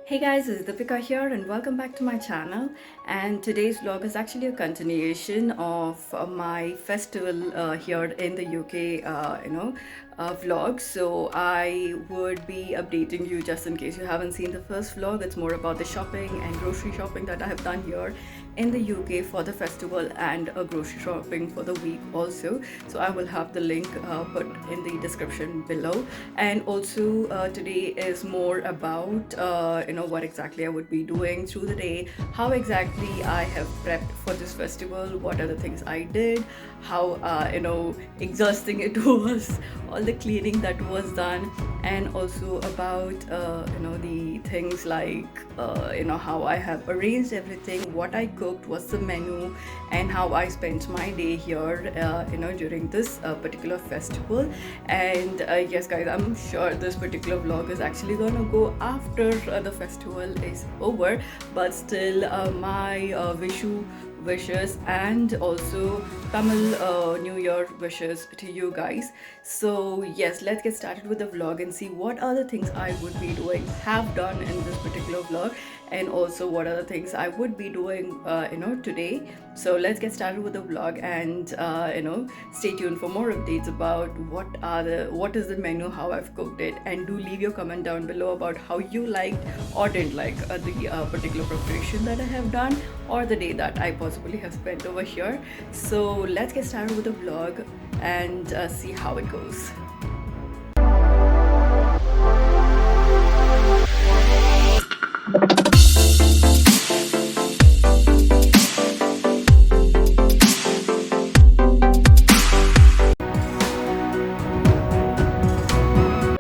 Hey guys, this is Deepika here and welcome back to my channel. And today's vlog is actually a continuation of my festival here in the UK, vlog. So I would be updating you just in case you haven't seen the first vlog. It's more about the shopping and grocery shopping that I have done here in the UK for the festival and a grocery shopping for the week also. So I will have the link put in the description below. And also today is more about what exactly I would be doing through the day, how exactly I have prepped for this festival, what are the things I did, how exhausting it was, all the cleaning that was done, and also about the things like how I have arranged everything, what I cooked, what's the menu, and how I spent my day here during this particular festival. And yes guys, I'm sure this particular vlog is actually gonna go after the festival is over, but still my Vishu wishes and also Tamil New Year wishes to you guys. So yes, let's get started with the vlog and see what are the things I would be doing, have done in this particular vlog, and also what are the things I would be doing today. So let's get started with the vlog and stay tuned for more updates about what is the menu, how I've cooked it, and do leave your comment down below about how you liked or didn't like the particular preparation that I have done or the day that I possibly have spent over here. So let's get started with the vlog and see how it goes.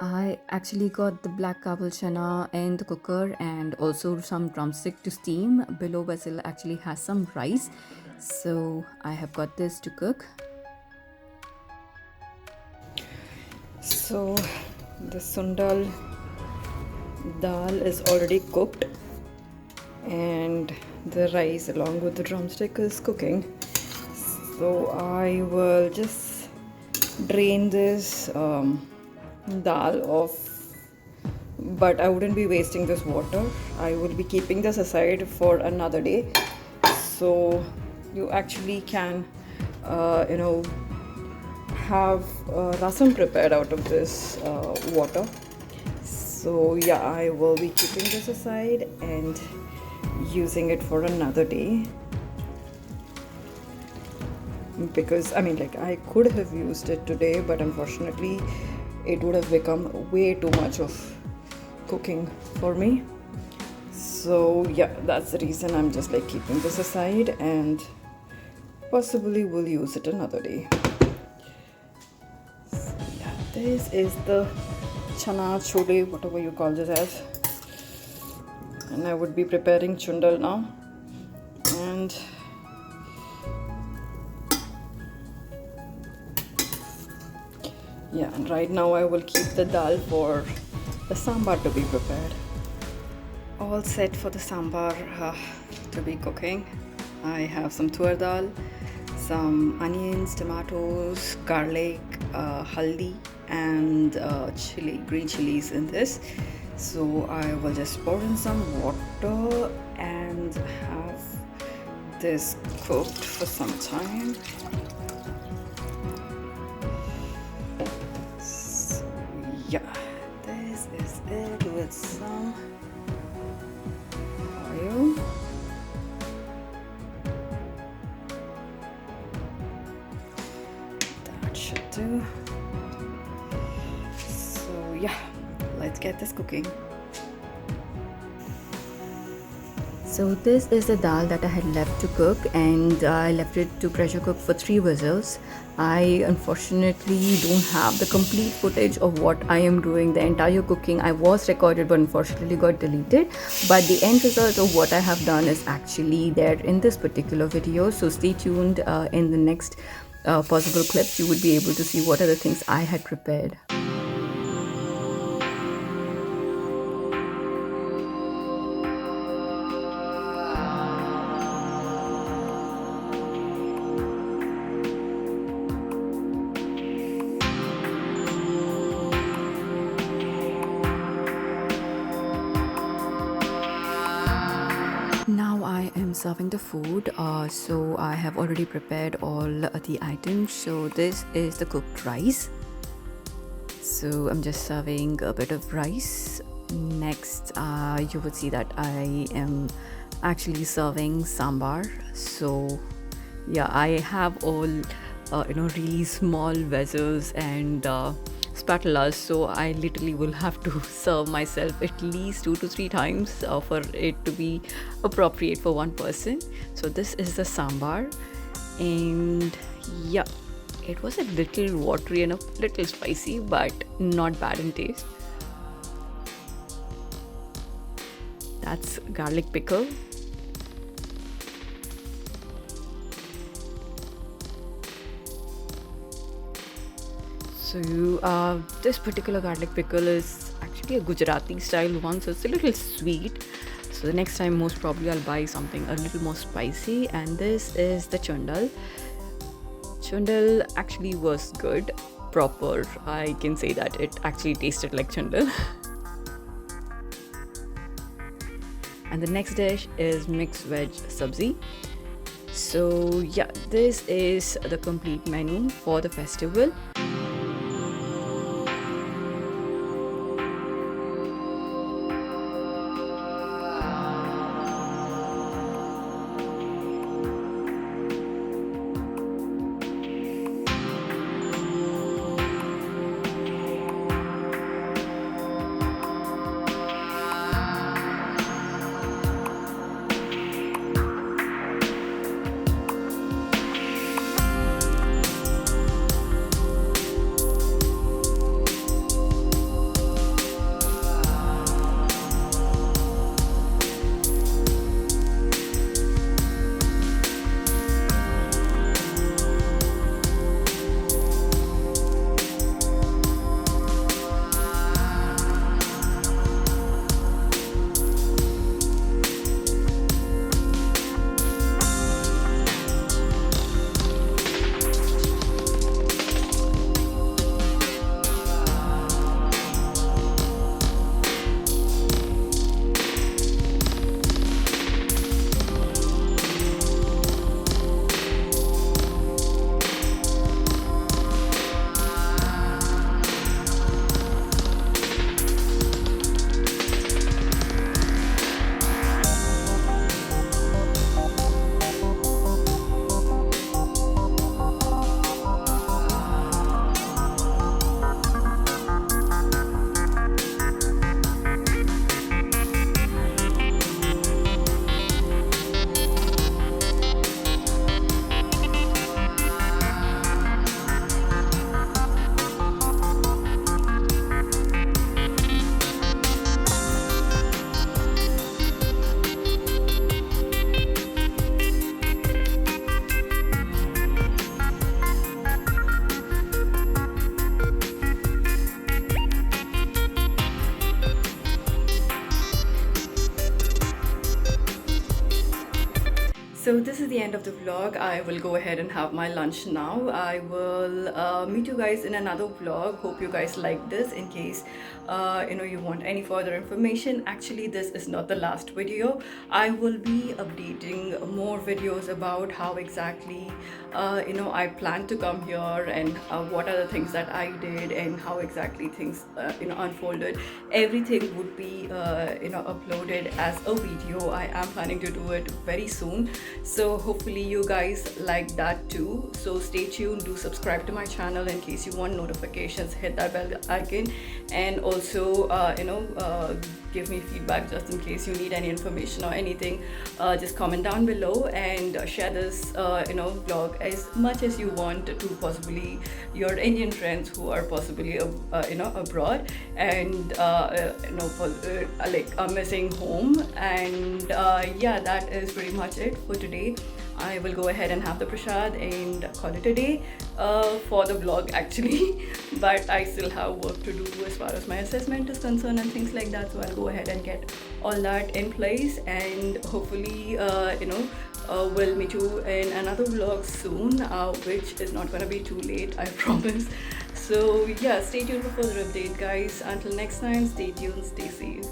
I actually got the black kabul chana in the cooker and also some drumstick to steam. Below vessel actually has some rice, so I have got this to cook. So the sundal dal is already cooked and the rice along with the drumstick is cooking. So I will just drain this dal off, but I wouldn't be wasting this water. I will be keeping this aside for another day. So you actually can have rasam prepared out of this water. So yeah, I will be keeping this aside and using it for another day, because I could have used it today, but unfortunately it would have become way too much of cooking for me. So yeah, that's the reason I'm just keeping this aside and possibly will use it another day. So yeah, this is the chana chole, whatever you call this as, and I would be preparing chundal now. And yeah, and right now I will keep the dal for the sambar to be prepared. All set for the sambar to be cooking. I have some tur dal, some onions, tomatoes, garlic, haldi, and green chilies in this. So I will just pour in some water and have this cooked for some time. So yeah, this is it with some oil. That should do. So yeah, let's get this cooking. So this is the dal that I had left to cook, and I left it to pressure cook for 3 whistles. I unfortunately don't have the complete footage of what I am doing. The entire cooking I was recorded but unfortunately got deleted. But the end result of what I have done is actually there in this particular video. So stay tuned. In the next possible clips, you would be able to see what are the things I had prepared. I am serving the food, so I have already prepared all the items. So this is the cooked rice. So I'm just serving a bit of rice. Next, you would see that I am actually serving sambar. So yeah, I have all really small vessels and spatulas, so I literally will have to serve myself at least 2 to 3 times for it to be appropriate for one person. So this is the sambar, and yeah, it was a little watery and a little spicy, but not bad in taste. That's garlic pickle. So this particular garlic pickle is actually a Gujarati style one, so it's a little sweet. So the next time, most probably, I'll buy something a little more spicy. And this is the chundal. Chundal actually was good, proper. I can say that it actually tasted like chundal. And the next dish is mixed veg sabzi. So yeah, this is the complete menu for the festival. So this is the end of the vlog. I will go ahead and have my lunch now. I will meet you guys in another vlog. Hope you guys like this. In case you want any further information, actually this is not the last video. I will be updating more videos about how exactly I plan to come here, and what are the things that I did, and how exactly things unfolded. Everything would be uploaded as a video. I am planning to do it very soon, so hopefully you guys like that too. So stay tuned, do subscribe to my channel in case you want notifications, hit that bell icon, and also give me feedback just in case you need any information or anything. Just comment down below and share this vlog as much as you want to possibly your Indian friends who are possibly abroad and are missing home. And yeah, that is pretty much it for today. I will go ahead and have the prasad and call it a day for the vlog actually. But I still have work to do as far as my assessment is concerned and things like that, so I'll go ahead and get all that in place, and hopefully we'll meet you in another vlog soon, which is not gonna be too late, I promise. So yeah, stay tuned for further update, guys. Until next time, stay tuned, stay safe.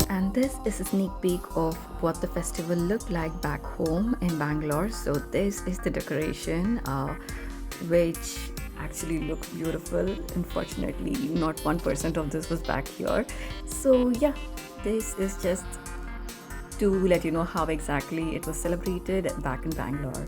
And This is a sneak peek of what the festival looked like back home in Bangalore. So this is the decoration, which actually looks beautiful. Unfortunately, not 1% of this was back here. So yeah, this is just to let you know how exactly it was celebrated back in Bangalore.